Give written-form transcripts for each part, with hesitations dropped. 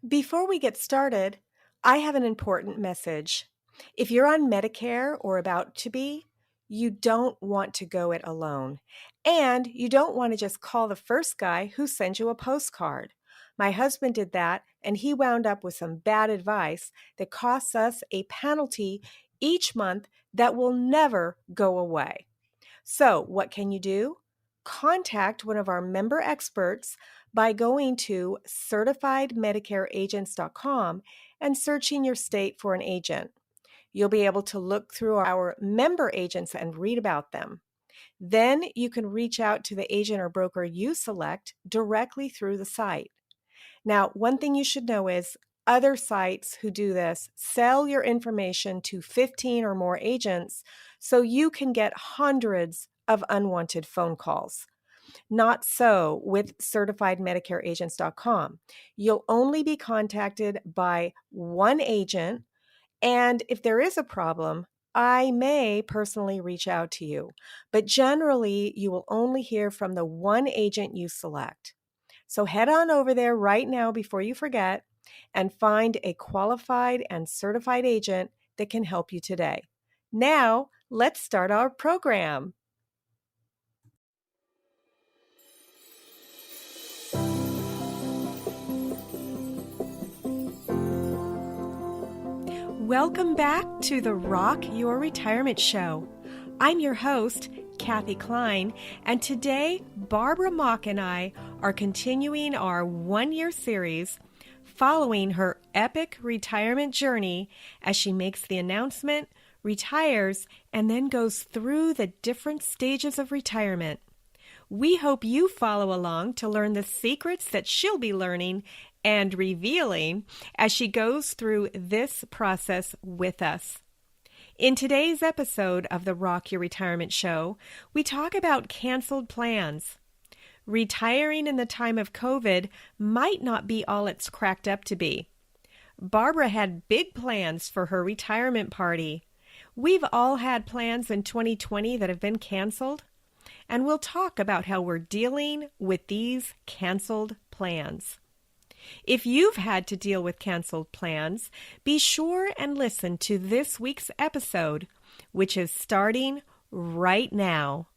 Before we get started, I have an important message. If you're on Medicare or about to be, you don't want to go it alone. And you don't want to just call the first guy who sends you a postcard. My husband did that, and he wound up with some bad advice that costs us a penalty each month that will never go away. So, what can you do? Contact one of our member experts by going to certifiedmedicareagents.com and searching your state for an agent. You'll be able to look through our member agents and read about them. Then you can reach out to the agent or broker you select directly through the site. Now, one thing you should know is other sites who do this sell your information to 15 or more agents so you can get hundreds of unwanted phone calls. Not so with certifiedmedicareagents.com. You'll only be contacted by one agent, and if there is a problem, I may personally reach out to you. But generally, you will only hear from the one agent you select. So head on over there right now before you forget and find a qualified and certified agent that can help you today. Now, let's start our program. Welcome back to the Rock Your Retirement Show. I'm your host, Kathy Klein, and today Barbara Mock and I are continuing our one-year series following her epic retirement journey as she makes the announcement, retires, and then goes through the different stages of retirement. We hope you follow along to learn the secrets that she'll be learning and revealing as she goes through this process with us. In today's episode of the Rock Your Retirement Show, we talk about canceled plans. Retiring in the time of COVID might not be all it's cracked up to be. Barbara had big plans for her retirement party. We've all had plans in 2020 that have been canceled, and we'll talk about how we're dealing with these canceled plans. If you've had to deal with canceled plans, be sure and listen to this week's episode, which is starting right now.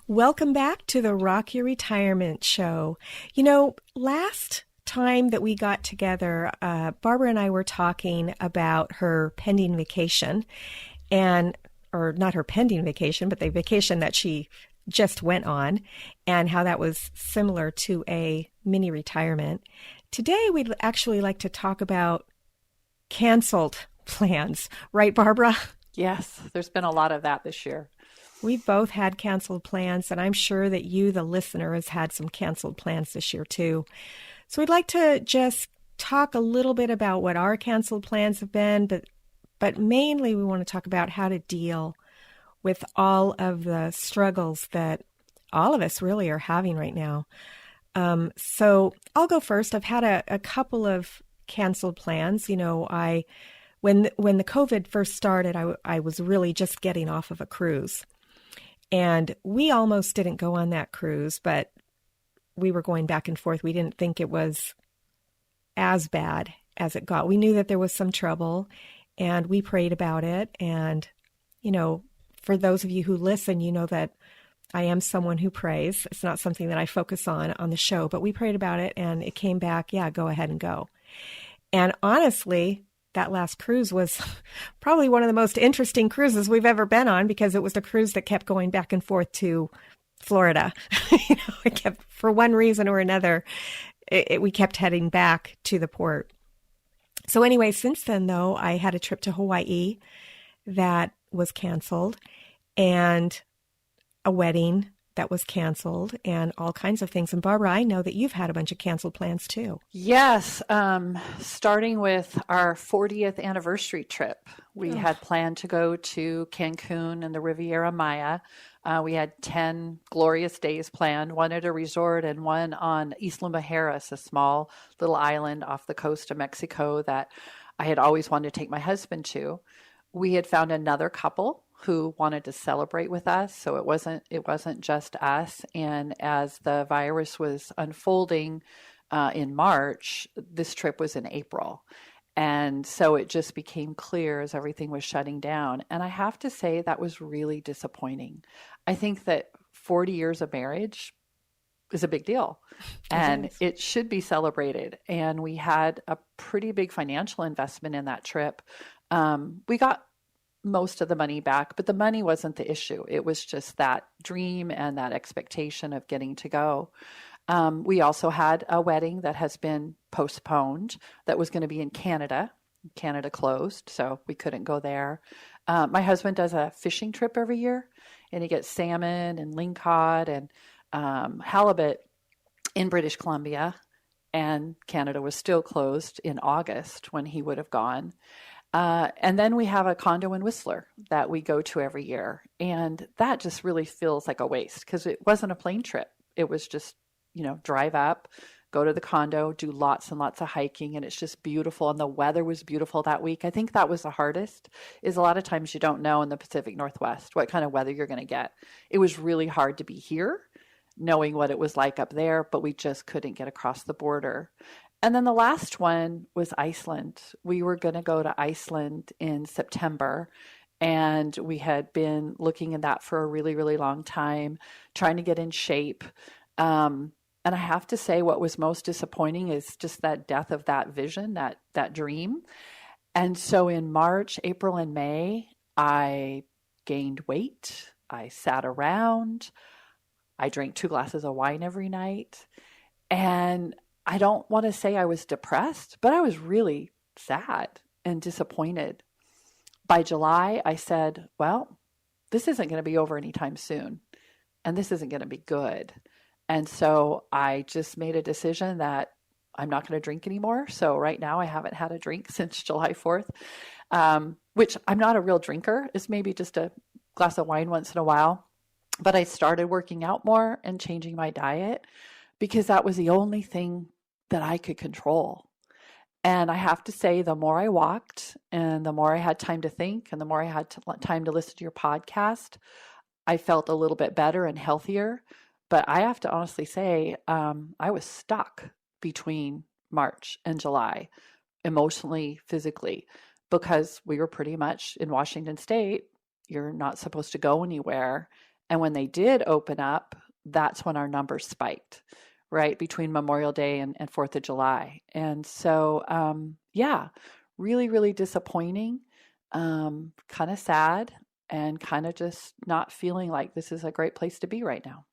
Welcome back to the Rock Your Retirement Show. You know, last time that we got together, Barbara and I were talking about her pending vacation, or not her pending vacation, but the vacation that she just went on, and how that was similar to a mini retirement. Today, we'd actually like to talk about canceled plans. Right, Barbara? Yes, there's been a lot of that this year. We've both had canceled plans, and I'm sure that you, the listener, has had some canceled plans this year, too. So we'd like to just talk a little bit about what our canceled plans have been, but mainly we want to talk about how to deal with all of the struggles that all of us really are having right now. So I'll go first. I've had a couple of canceled plans. You know, when the COVID first started, I was really just getting off of a cruise, and we almost didn't go on that cruise, but we were going back and forth. We didn't think it was as bad as it got. We knew that there was some trouble, and we prayed about it. And, you know, for those of you who listen, you know that I am someone who prays. It's not something that I focus on the show, but we prayed about it, and it came back, yeah, go ahead and go. And honestly, that last cruise was probably one of the most interesting cruises we've ever been on, because it was the cruise that kept going back and forth to Florida. You know, it kept, for one reason or another, we kept heading back to the port. So anyway, since then, though, I had a trip to Hawaii that was canceled, and a wedding that was canceled, and all kinds of things. And Barbara, I know that you've had a bunch of canceled plans too. Yes, starting with our 40th anniversary trip. We had planned to go to Cancun and the Riviera Maya. We had 10 glorious days planned, one at a resort and one on Isla Mujeres, a small little island off the coast of Mexico that I had always wanted to take my husband to. We had found another couple who wanted to celebrate with us, so it wasn't just us. And as the virus was unfolding, in March. This trip was in April. And so it just became clear as everything was shutting down. And I have to say that was really disappointing. I think that 40 years of marriage is a big deal and it should be celebrated. And we had a pretty big financial investment in that trip. We got most of the money back, but the money wasn't the issue. It was just that dream and that expectation of getting to go. We also had a wedding that has been postponed that was going to be in Canada. Canada closed, so we couldn't go there. My husband does a fishing trip every year, and he gets salmon and lingcod and halibut in British Columbia, and Canada was still closed in August when he would have gone. And then we have a condo in Whistler that we go to every year, and that just really feels like a waste because it wasn't a plane trip. It was just drive up, go to the condo, do lots and lots of hiking, and it's just beautiful. And the weather was beautiful that week. I think that was the hardest, is a lot of times you don't know in the Pacific Northwest what kind of weather you're going to get. It was really hard to be here, knowing what it was like up there, but we just couldn't get across the border. And then the last one was Iceland. We were going to go to Iceland in September, and we had been looking at that for a really, really long time, trying to get in shape. And I have to say what was most disappointing is just that death of that vision, that dream. And so in March, April, and May, I gained weight. I sat around. I drank 2 glasses of wine every night. And I don't want to say I was depressed, but I was really sad and disappointed. By July, I said, well, this isn't going to be over anytime soon. And this isn't going to be good. And so I just made a decision that I'm not going to drink anymore. So right now I haven't had a drink since July 4th, which I'm not a real drinker. It's maybe just a glass of wine once in a while. But I started working out more and changing my diet because that was the only thing that I could control. And I have to say, the more I walked and the more I had time to think and the more I had time to listen to your podcast, I felt a little bit better and healthier. But I have to honestly say, I was stuck between March and July, emotionally, physically, because we were pretty much in Washington State. You're not supposed to go anywhere. And when they did open up, that's when our numbers spiked, right? Between Memorial Day and 4th of July. And so, really, really disappointing, kind of sad, and kind of just not feeling like this is a great place to be right now.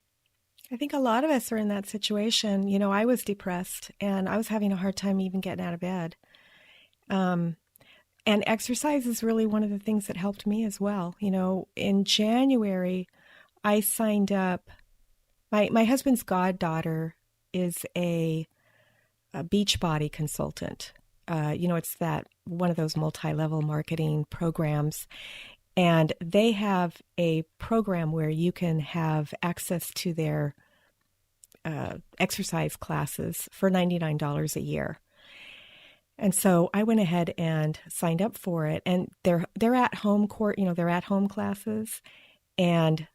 I think a lot of us are in that situation. I was depressed and I was having a hard time even getting out of bed. And exercise is really one of the things that helped me as well. In January, I signed up. My husband's goddaughter is a Beachbody consultant. It's that one of those multi-level marketing programs. And they have a program where you can have access to their exercise classes for $99 a year. And so I went ahead and signed up for it. And they're at home they're at home classes, and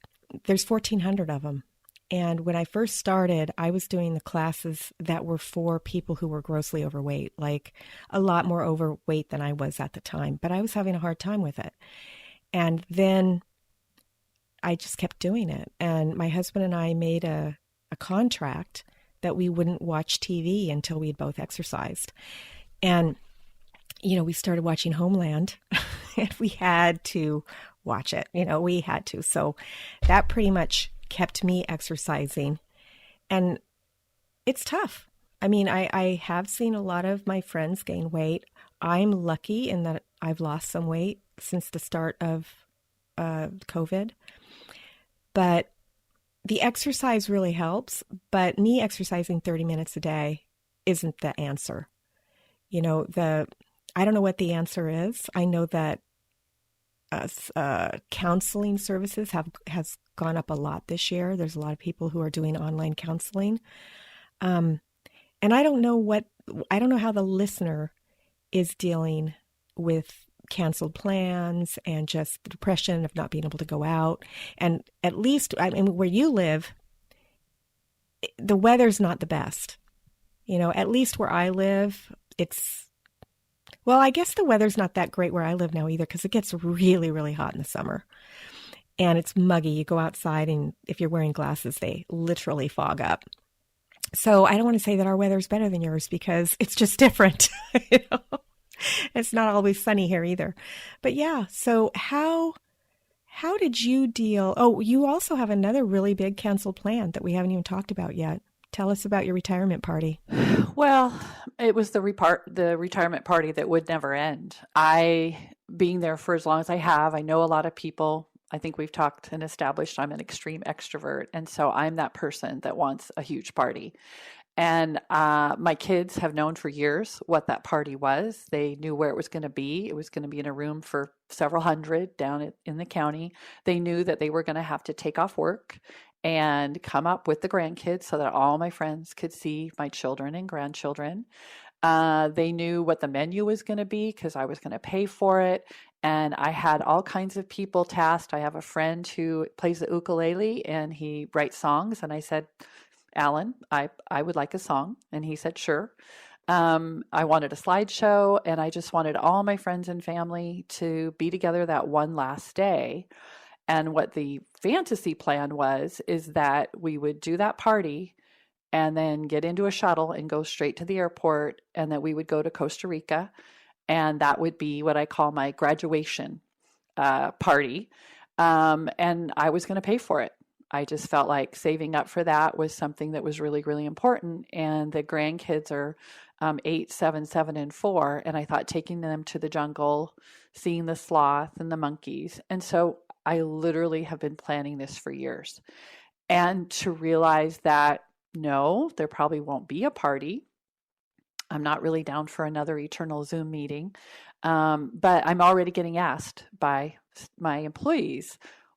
there's 1,400 of them. And when I first started, I was doing the classes that were for people who were grossly overweight, like a lot more overweight than I was at the time. But I was having a hard time with it. And then I just kept doing it. And my husband and I made a contract that we wouldn't watch TV until we had both exercised. And, we started watching Homeland and we had to watch it. We had to. So that pretty much kept me exercising. And it's tough. I mean, I have seen a lot of my friends gain weight. I'm lucky in that I've lost some weight since the start of COVID. But the exercise really helps. But me exercising 30 minutes a day isn't the answer. I don't know what the answer is. I know that counseling services has gone up a lot this year. There's a lot of people who are doing online counseling. And I don't know how the listener is dealing with canceled plans and just the depression of not being able to go out. And at least, where you live, the weather's not the best. At least where I live, well, I guess the weather's not that great where I live now either because it gets really, really hot in the summer. And it's muggy. You go outside, and if you're wearing glasses, they literally fog up. So I don't want to say that our weather's better than yours because it's just different. you know? It's not always sunny here either. But yeah, so how did you deal? Oh, you also have another really big canceled plan that we haven't even talked about yet. Tell us about your retirement party. Well, it was the retirement party that would never end. Being there for as long as I know a lot of people. I think we've talked and established I'm an extreme extrovert. And so I'm that person that wants a huge party. And my kids have known for years what that party was. They knew where it was going to be. It was going to be in a room for several hundred down in the county. They knew that they were going to have to take off work and come up with the grandkids so that all my friends could see my children and grandchildren. They knew what the menu was going to be because I was going to pay for it. And I had all kinds of people tasked. I have a friend who plays the ukulele and he writes songs. And I said, Alan, I would like a song. And he said, sure. I wanted a slideshow, and I just wanted all my friends and family to be together that one last day. And what the fantasy plan is that we would do that party and then get into a shuttle and go straight to the airport, and that we would go to Costa Rica. And that would be what I call my graduation party. And I was going to pay for it. I just felt like saving up for that was something that was really, really important. And the grandkids are 8, 7, 7, and 4. And I thought taking them to the jungle, seeing the sloth and the monkeys. And so I literally have been planning this for years. And to realize that, no, there probably won't be a party. I'm not really down for another eternal Zoom meeting. But I'm already getting asked by my employees,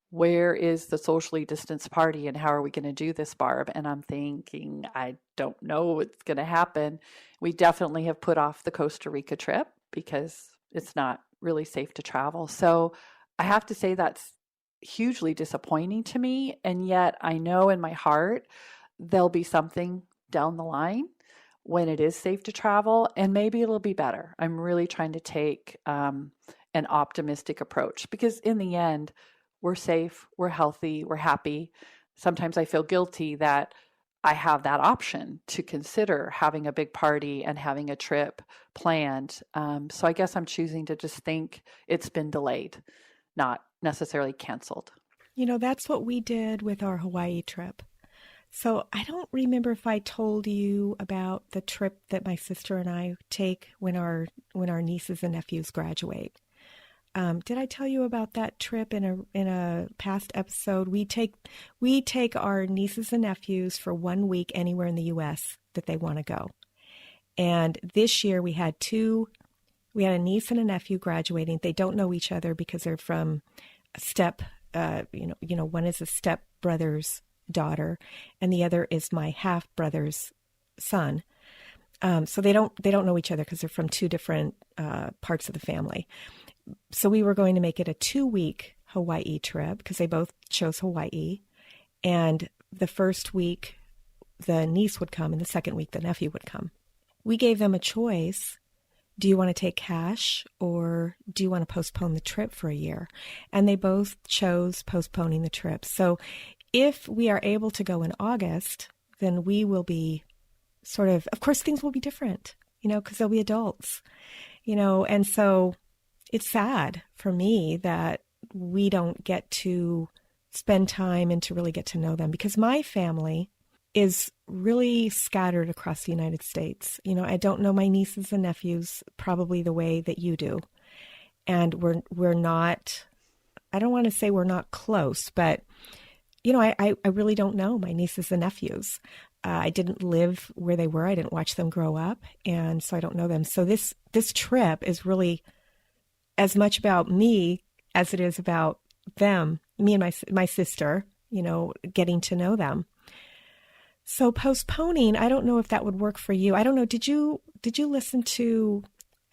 where is the socially distanced party and how are we going to do this, Barb? And I'm thinking, I don't know what's going to happen. We definitely have put off the Costa Rica trip because it's not really safe to travel. So I have to say that's hugely disappointing to me. And yet I know in my heart there'll be something down the line when it is safe to travel, and maybe it'll be better. I'm really trying to take an optimistic approach because in the end, we're safe, we're healthy, we're happy. Sometimes I feel guilty that I have that option to consider having a big party and having a trip planned. So I guess I'm choosing to just think it's been delayed, not necessarily canceled. That's what we did with our Hawaii trip. So I don't remember if I told you about the trip that my sister and I take when our nieces and nephews graduate. Did I tell you about that trip in a past episode? We take our nieces and nephews for 1 week anywhere in the U.S. that they want to go. And this year we had a niece and a nephew graduating. They don't know each other because they're from one is a step brother's daughter and the other is my half brother's son. So they don't know each other because they're from two different parts of the family. So we were going to make it a 2-week Hawaii trip because they both chose Hawaii. And the first week, the niece would come, and the second week, the nephew would come. We gave them a choice. Do you want to take cash or do you want to postpone the trip for a year? And they both chose postponing the trip. So if we are able to go in August, then we will be of course, things will be different, because they'll be adults, and so it's sad for me that we don't get to spend time and to really get to know them because my family is really scattered across the United States. I don't know my nieces and nephews probably the way that you do. And we're not, I don't want to say we're not close, but I really don't know my nieces and nephews. I didn't live where they were. I didn't watch them grow up. And so I don't know them. So this trip is really as much about me as it is about them, me and my sister, getting to know them. So postponing, I don't know if that would work for you. I don't know. Did you listen to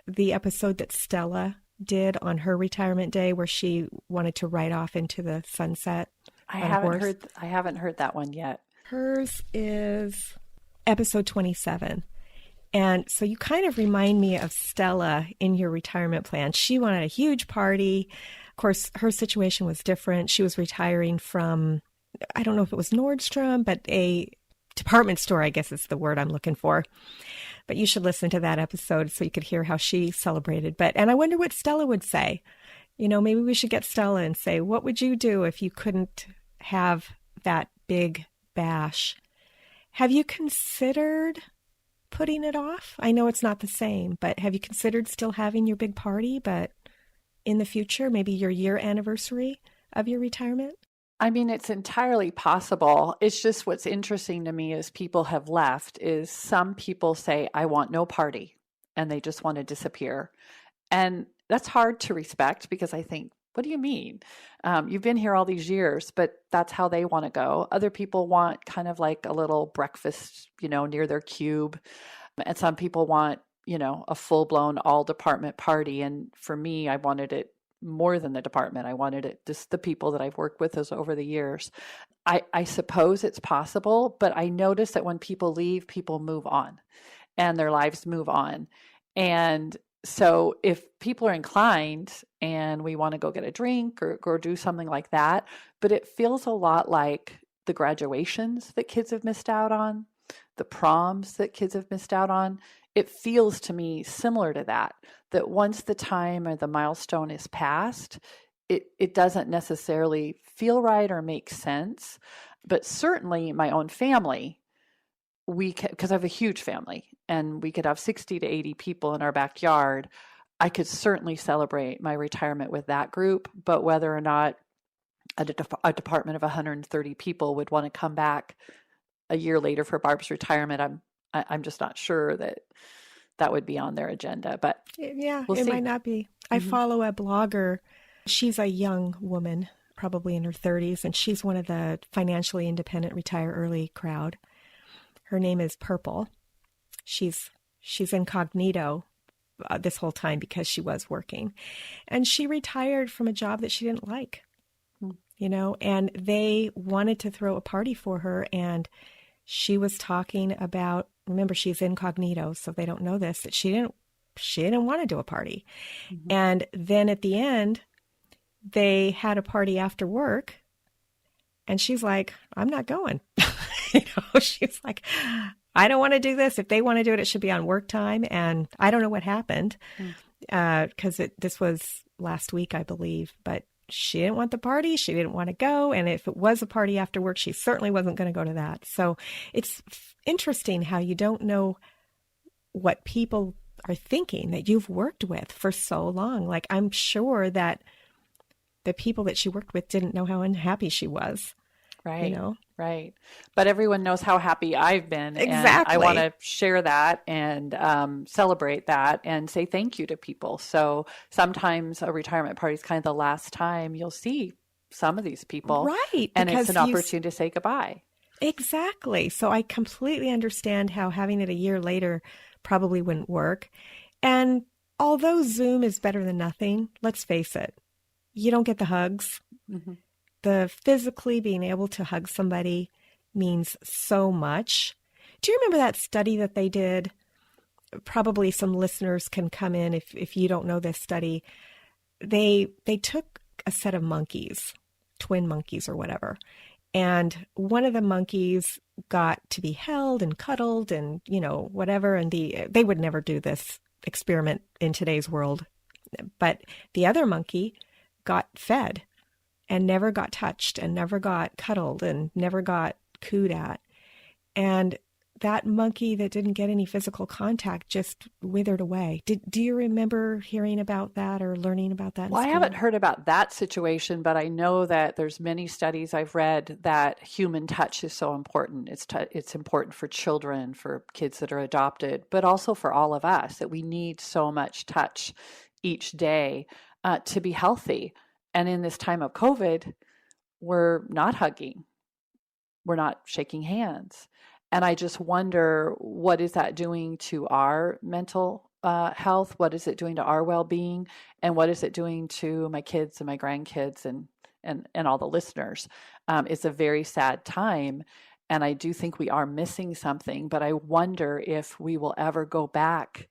the episode that Stella did on her retirement day where she wanted to ride off into the sunset? I haven't heard that one yet. Hers is episode 27. And so you kind of remind me of Stella in your retirement plan. She wanted a huge party. Of course, her situation was different. She was retiring from, I don't know if it was Nordstrom, but a department store, I guess is the word I'm looking for. But you should listen to that episode so you could hear how she celebrated. And I wonder what Stella would say. Maybe we should get Stella and say, what would you do if you couldn't have that big bash? Have you considered putting it off? I know it's not the same, but have you considered still having your big party, but in the future, maybe your year anniversary of your retirement? I mean, it's entirely possible. It's just what's interesting to me is people have left is some people say, I want no party, and they just want to disappear. And that's hard to respect because I think, what do you mean? You've been here all these years, but that's how they want to go. Other people want kind of like a little breakfast, near their cube. And some people want, a full-blown all-department party. And for me, I wanted it more than the department. I wanted it just the people that I've worked with over the years. I suppose it's possible, but I notice that when people leave, people move on and their lives move on. And so if people are inclined and we want to go get a drink or do something like that, but it feels a lot like the graduations that kids have missed out on, the proms that kids have missed out on. It feels to me similar to that once the time or the milestone is passed, it doesn't necessarily feel right or make sense. But certainly my own family, because I have a huge family and we could have 60 to 80 people in our backyard, I could certainly celebrate my retirement with that group. But whether or not a department of 130 people would want to come back a year later for Barb's retirement, I'm just not sure that would be on their agenda, but yeah, we'll it see. might not be. I follow a blogger. She's a young woman, probably in her 30s, and she's one of the financially independent retire early crowd. Her name is Purple. She's incognito this whole time because she was working, and she retired from a job that she didn't like, and they wanted to throw a party for her, and she was talking about, remember, she's incognito, so they don't know this, that she didn't want to do a party. Mm-hmm. And then at the end, they had a party after work, and she's like, I'm not going. She's like, I don't want to do this. If they want to do it, it should be on work time. And I don't know what happened because this was last week, I believe, but she didn't want the party. She didn't want to go. And if it was a party after work, she certainly wasn't going to go to that. So it's interesting how you don't know what people are thinking that you've worked with for so long. Like, I'm sure that the people that she worked with didn't know how unhappy she was. Right. Right. But everyone knows how happy I've been. Exactly. And I want to share that and celebrate that and say thank you to people. So sometimes a retirement party is kind of the last time you'll see some of these people. Right. And it's an opportunity to say goodbye. Exactly. So I completely understand how having it a year later probably wouldn't work. And although Zoom is better than nothing, let's face it, you don't get the hugs. Mm-hmm. The physically being able to hug somebody means so much. Do you remember that study that they did? Probably some listeners can come in if you don't know this study. They took a set of monkeys, twin monkeys or whatever, and one of the monkeys got to be held and cuddled and, whatever, and they would never do this experiment in today's world. But the other monkey got fed and never got touched and never got cuddled and never got cooed at. And that monkey that didn't get any physical contact just withered away. Do you remember hearing about that or learning about that? Well, I haven't heard about that situation, but I know that there's many studies I've read that human touch is so important. It's important for children, for kids that are adopted, but also for all of us, that we need so much touch each day to be healthy. And in this time of COVID, we're not hugging. We're not shaking hands. And I just wonder, what is that doing to our mental health? What is it doing to our well-being? And what is it doing to my kids and my grandkids and all the listeners? It's a very sad time. And I do think we are missing something, but I wonder if we will ever go back,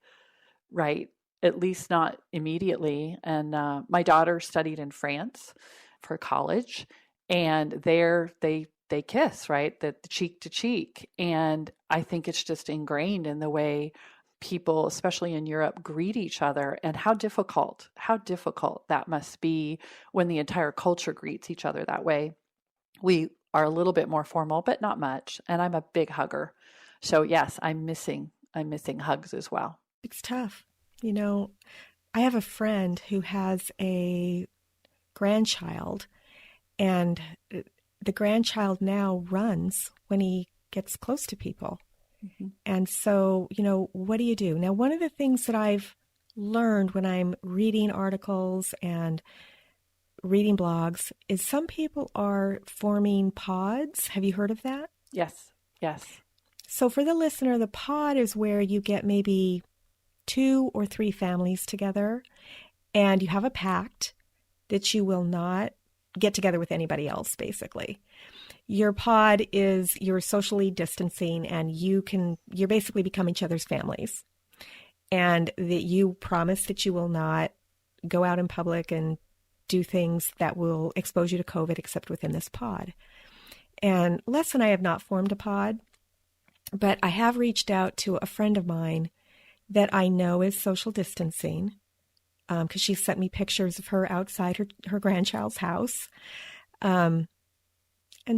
right? At least not immediately. And my daughter studied in France for college, and there they kiss, right? The cheek to cheek. And I think it's just ingrained in the way people, especially in Europe, greet each other, and how difficult that must be when the entire culture greets each other that way. We are a little bit more formal, but not much. And I'm a big hugger. So yes, I'm missing hugs as well. It's tough. You know, I have a friend who has a grandchild, and the grandchild now runs when he gets close to people. Mm-hmm. And so, what do you do? Now, one of the things that I've learned when I'm reading articles and reading blogs is some people are forming pods. Have you heard of that? Yes. So for the listener, the pod is where you get maybe 2 or 3 families together, and you have a pact that you will not get together with anybody else, basically. Your pod is you're socially distancing, and you're basically become each other's families. And that you promise that you will not go out in public and do things that will expose you to COVID except within this pod. And Les and I have not formed a pod, but I have reached out to a friend of mine that I know is social distancing, because she sent me pictures of her outside her grandchild's house. And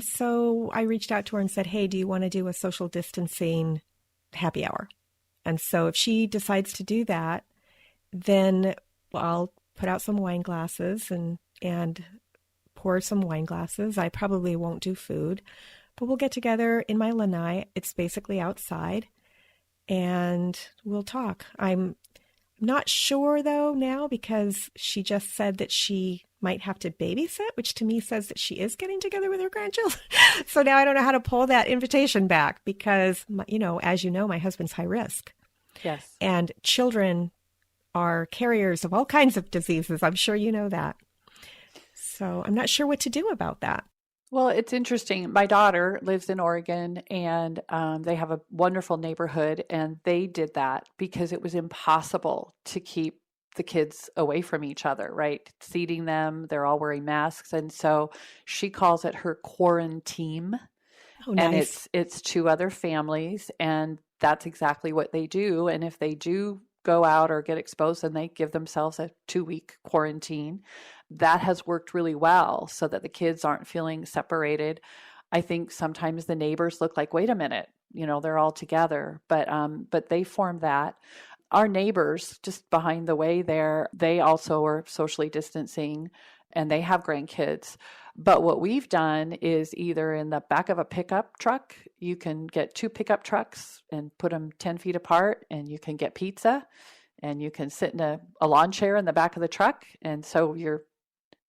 so I reached out to her and said, hey, do you want to do a social distancing happy hour? And so if she decides to do that, then I'll put out some wine glasses and pour some wine glasses. I probably won't do food, but we'll get together in my lanai. It's basically outside, and we'll talk. I'm not sure, though, now, because she just said that she might have to babysit, which to me says that she is getting together with her grandchildren. So now I don't know how to pull that invitation back because, as you know, my husband's high risk. Yes. And children are carriers of all kinds of diseases. I'm sure you know that. So I'm not sure what to do about that. Well, it's interesting. My daughter lives in Oregon, and they have a wonderful neighborhood, and they did that because it was impossible to keep the kids away from each other, right? Seating them, they're all wearing masks. And so she calls it her quarantine. Oh, nice. And it's 2 other families, and that's exactly what they do. And if they do go out or get exposed, then they give themselves a 2-week quarantine. That has worked really well so that the kids aren't feeling separated. I think sometimes the neighbors look like, wait a minute, they're all together, but they formed that. Our neighbors just behind the way there, they also are socially distancing, and they have grandkids. But what we've done is either in the back of a pickup truck, you can get 2 pickup trucks and put them 10 feet apart, and you can get pizza, and you can sit in a lawn chair in the back of the truck. And so you're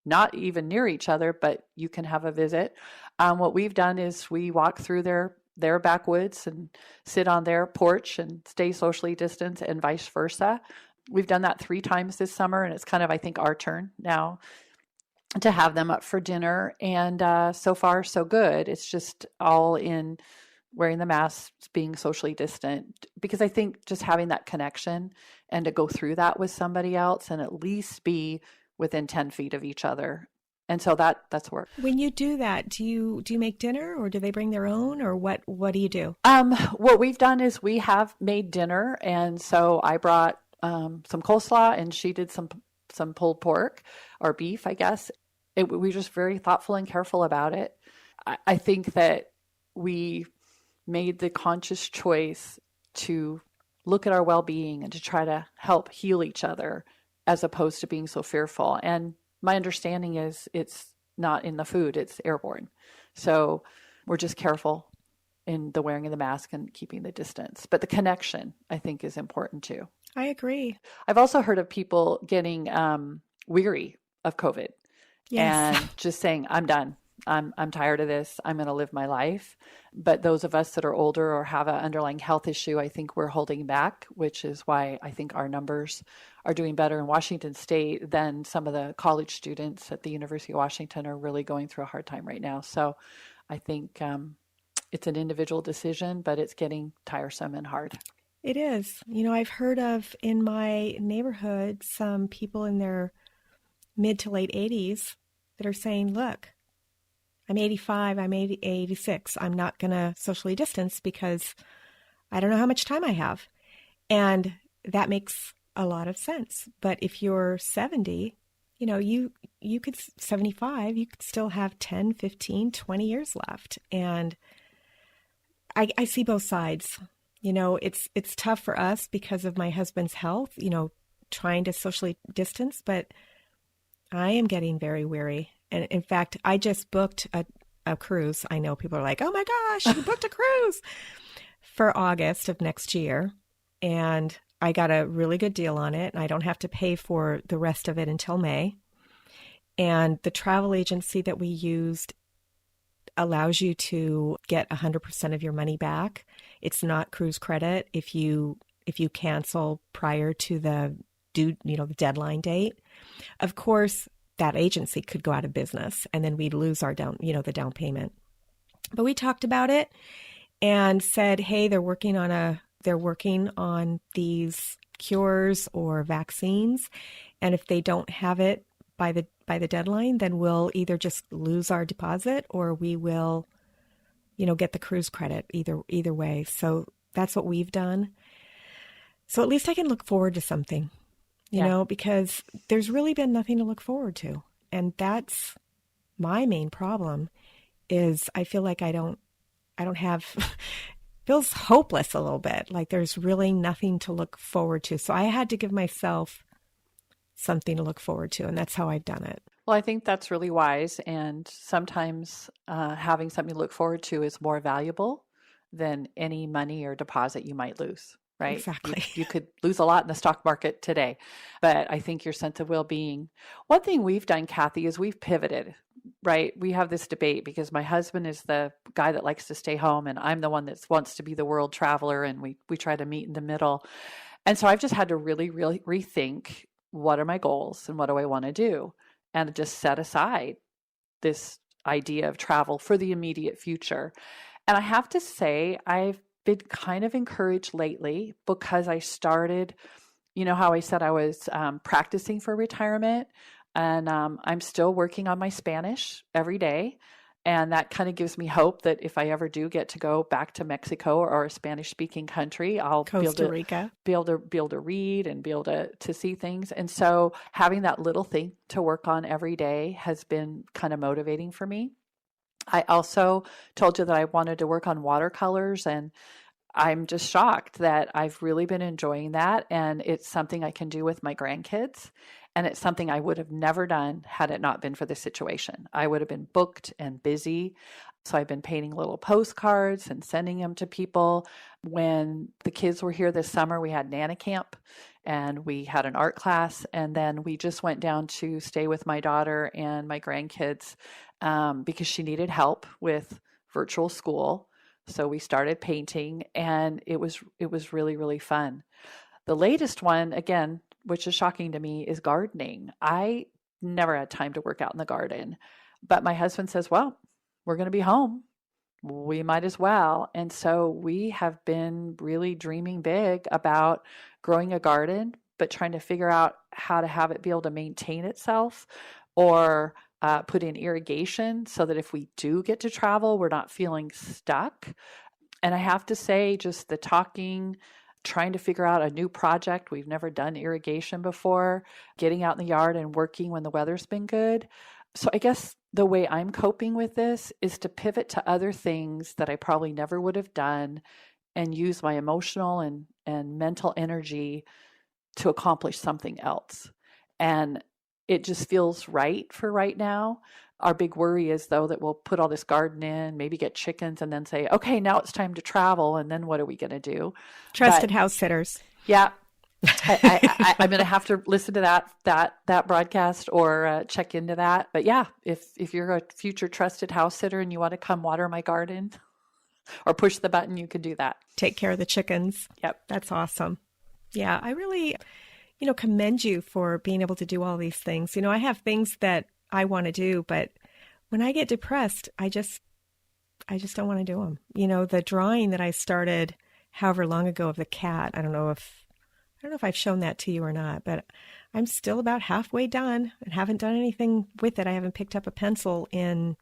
not even near each other, but you can have a visit. What we've done is we walk through their backwoods and sit on their porch and stay socially distanced, and vice versa. We've done that 3 times this summer, and it's kind of, I think, our turn now to have them up for dinner. And so far, so good. It's just all in wearing the masks, being socially distant, because I think just having that connection and to go through that with somebody else and at least be within 10 feet of each other. And so that's work. When you do that, do you make dinner, or do they bring their own, or what do you do? What we've done is we have made dinner. And so I brought some coleslaw, and she did some pulled pork or beef, I guess. We were just very thoughtful and careful about it. I think that we made the conscious choice to look at our well-being and to try to help heal each other, as opposed to being so fearful. And my understanding is it's not in the food, it's airborne. So we're just careful in the wearing of the mask and keeping the distance. But the connection, I think, is important too. I agree. I've also heard of people getting weary of COVID. Yes. And just saying, I'm done. I'm tired of this. I'm going to live my life. But those of us that are older or have an underlying health issue, I think we're holding back, which is why I think our numbers are doing better in Washington State than some of the college students at the University of Washington are really going through a hard time right now. So I think it's an individual decision, but it's getting tiresome and hard. It is. I've heard of in my neighborhood some people in their mid to late 80s that are saying, look, I'm 85, I'm 86. I'm not going to socially distance because I don't know how much time I have. And that makes a lot of sense. But if you're 70, you could 75, you could still have 10, 15, 20 years left. And I see both sides. It's tough for us because of my husband's health, trying to socially distance, but I am getting very weary. And in fact, I just booked a cruise. I know people are like, oh my gosh, you booked a cruise for August of next year. And I got a really good deal on it, and I don't have to pay for the rest of it until May. And the travel agency that we used allows you to get 100% of your money back. It's not cruise credit if you cancel prior to the the deadline date. Of course, that agency could go out of business, and then we'd lose our the down payment. But we talked about it and said, hey, they're working on these cures or vaccines, and if they don't have it by the deadline, then we'll either just lose our deposit or we will, get the cruise credit either way. So that's what we've done. So at least I can look forward to something, because there's really been nothing to look forward to. And that's my main problem is I feel like I don't have, feels hopeless a little bit. Like there's really nothing to look forward to. So I had to give myself something to look forward to. And that's how I've done it. Well, I think that's really wise. And sometimes having something to look forward to is more valuable than any money or deposit you might lose, right? Exactly. You could lose a lot in the stock market today, but I think your sense of well-being. One thing we've done, Kathy, is we've pivoted, right? We have this debate because my husband is the guy that likes to stay home and I'm the one that wants to be the world traveler, and we try to meet in the middle. And so I've just had to really, really rethink, what are my goals and what do I want to do? And just set aside this idea of travel for the immediate future. And I have to say, I've been kind of encouraged lately because I started, how I said I was practicing for retirement, and I'm still working on my Spanish every day. And that kind of gives me hope that if I ever do get to go back to Mexico or a Spanish-speaking country, I'll Costa Rica. be able to read and be able to see things. And so having that little thing to work on every day has been kind of motivating for me. I also told you that I wanted to work on watercolors, and I'm just shocked that I've really been enjoying that. And it's something I can do with my grandkids. And it's something I would have never done had it not been for this situation. I would have been booked and busy. So I've been painting little postcards and sending them to people. When the kids were here this summer, we had Nana Camp and we had an art class. And then we just went down to stay with my daughter and my grandkids because she needed help with virtual school. So we started painting, and it was really, really fun. The latest one, again, which is shocking to me, is gardening. I never had time to work out in the garden, but my husband says, well, we're going to be home. We might as well. And so we have been really dreaming big about growing a garden, but trying to figure out how to have it be able to maintain itself, or put in irrigation so that if we do get to travel, we're not feeling stuck. And I have to say, just the talking, trying to figure out a new project. We've never done irrigation before, getting out in the yard and working when the weather's been good. So I guess the way I'm coping with this is to pivot to other things that I probably never would have done and use my emotional and mental energy to accomplish something else. And it just feels right for right now. Our big worry is, though, that we'll put all this garden in, maybe get chickens, and then say, okay, now it's time to travel. And then what are we going to do? Trusted house sitters. Yeah. I'm going to have to listen to that broadcast or check into that. But yeah, if you're a future trusted house sitter and you want to come water my garden or push the button, you can do that. Take care of the chickens. Yep. That's awesome. Yeah, I really, commend you for being able to do all these things. I have things that I want to do, but when I get depressed, I just don't want to do them. The drawing that I started however long ago of the cat, I don't know if I've shown that to you or not, but I'm still about halfway done and haven't done anything with it. I haven't picked up a pencil in,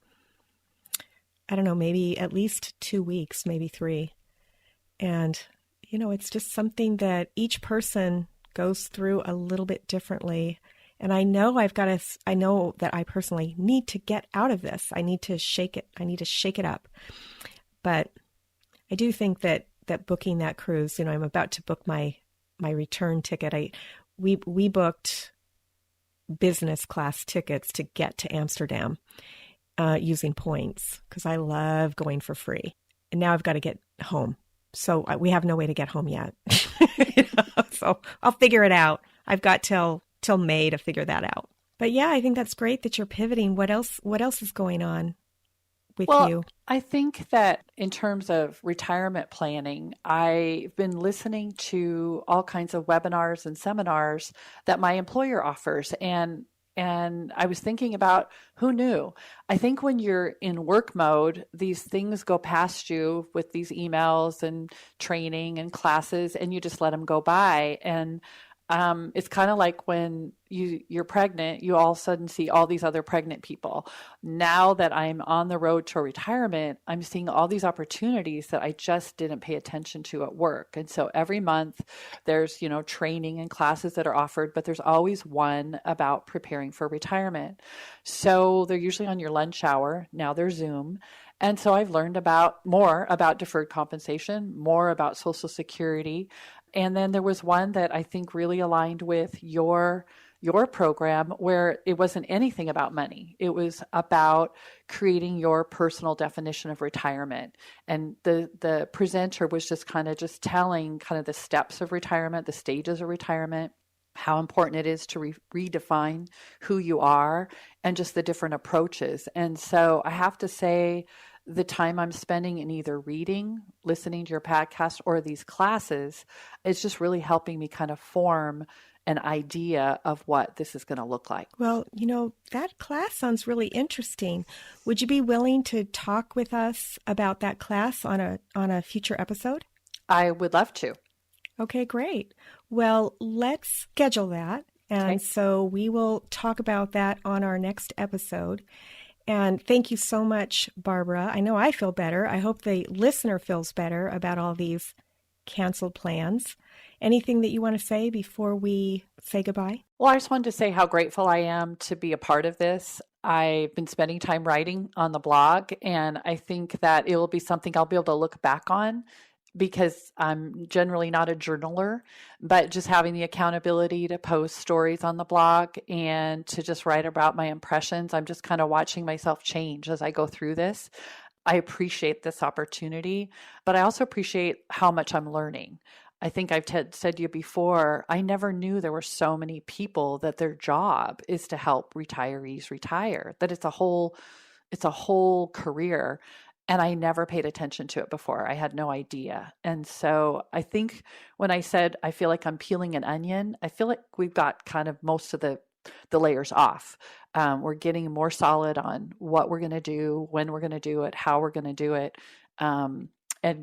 I don't know, maybe at least 2 weeks, maybe 3. And, it's just something that each person goes through a little bit differently. And I know I know that I personally need to get out of this. I need to shake it. I need to shake it up. But I do think that booking that cruise, I'm about to book my return ticket. We booked business class tickets to get to Amsterdam using points because I love going for free. And now I've got to get home. So we have no way to get home yet. So I'll figure it out. I've got till May to figure that out. But yeah, I think that's great that you're pivoting. What else is going on with you? I think that in terms of retirement planning, I've been listening to all kinds of webinars and seminars that my employer offers. And I was thinking about who knew. I think when you're in work mode, these things go past you with these emails and training and classes, and you just let them go by. And it's kind of like when you're pregnant, you all of a sudden see all these other pregnant people. Now that I'm on the road to retirement, I'm seeing all these opportunities that I just didn't pay attention to at work. And so every month there's, training and classes that are offered, but there's always one about preparing for retirement. So they're usually on your lunch hour. Now they're Zoom. And so I've learned more about deferred compensation, more about Social Security. And then there was one that I think really aligned with your program where it wasn't anything about money. It was about creating your personal definition of retirement. And the presenter was just telling the steps of retirement, the stages of retirement, how important it is to redefine who you are and just the different approaches. And so I have to say, the time I'm spending in either reading, listening to your podcast, or these classes, it's just really helping me kind of form an idea of what this is going to look like. Well, that class sounds really interesting. Would you be willing to talk with us about that class on a future episode? I would love to. Okay, great. Well, let's schedule that. And so we will talk about that on our next episode. And thank you so much, Barbara. I know I feel better. I hope the listener feels better about all these canceled plans. Anything that you want to say before we say goodbye? Well, I just wanted to say how grateful I am to be a part of this. I've been spending time writing on the blog, and I think that it will be something I'll be able to look back on because I'm generally not a journaler, but just having the accountability to post stories on the blog and to just write about my impressions. I'm just kind of watching myself change as I go through this. I appreciate this opportunity, but I also appreciate how much I'm learning. I think I've said to you before, I never knew there were so many people that their job is to help retirees retire, that it's a whole career. And I never paid attention to it before. I had no idea. And so I think when I said I feel like I'm peeling an onion, I feel like we've got kind of most of the layers off. We're getting more solid on what we're going to do, when we're going to do it, how we're going to do it, and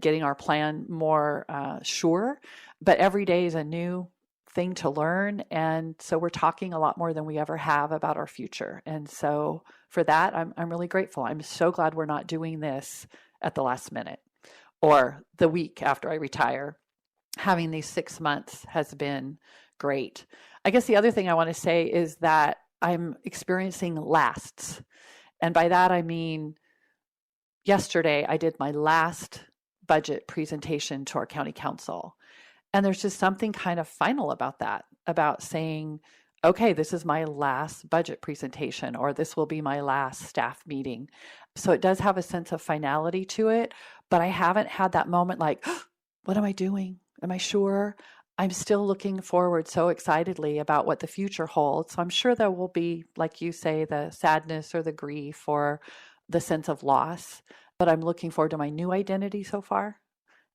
getting our plan more sure. But every day is a new thing to learn. And so we're talking a lot more than we ever have about our future. And so for that, I'm really grateful. I'm so glad we're not doing this at the last minute or the week after I retire. Having these 6 months has been great. I guess the other thing I want to say is that I'm experiencing lasts. And by that, I mean, yesterday I did my last budget presentation to our county council. And there's just something kind of final about that, about saying, okay, this is my last budget presentation, or this will be my last staff meeting. So it does have a sense of finality to it, but I haven't had that moment like, oh, what am I doing? Am I sure? I'm still looking forward so excitedly about what the future holds. So I'm sure there will be, like you say, the sadness or the grief or the sense of loss, but I'm looking forward to my new identity so far.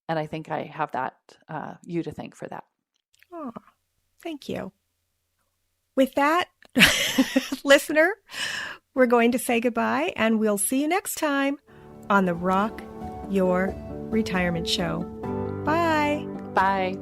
And I think I have that, you to thank for that. Oh, thank you. With that, listener, we're going to say goodbye and we'll see you next time on the Rock Your Retirement Show. Bye. Bye.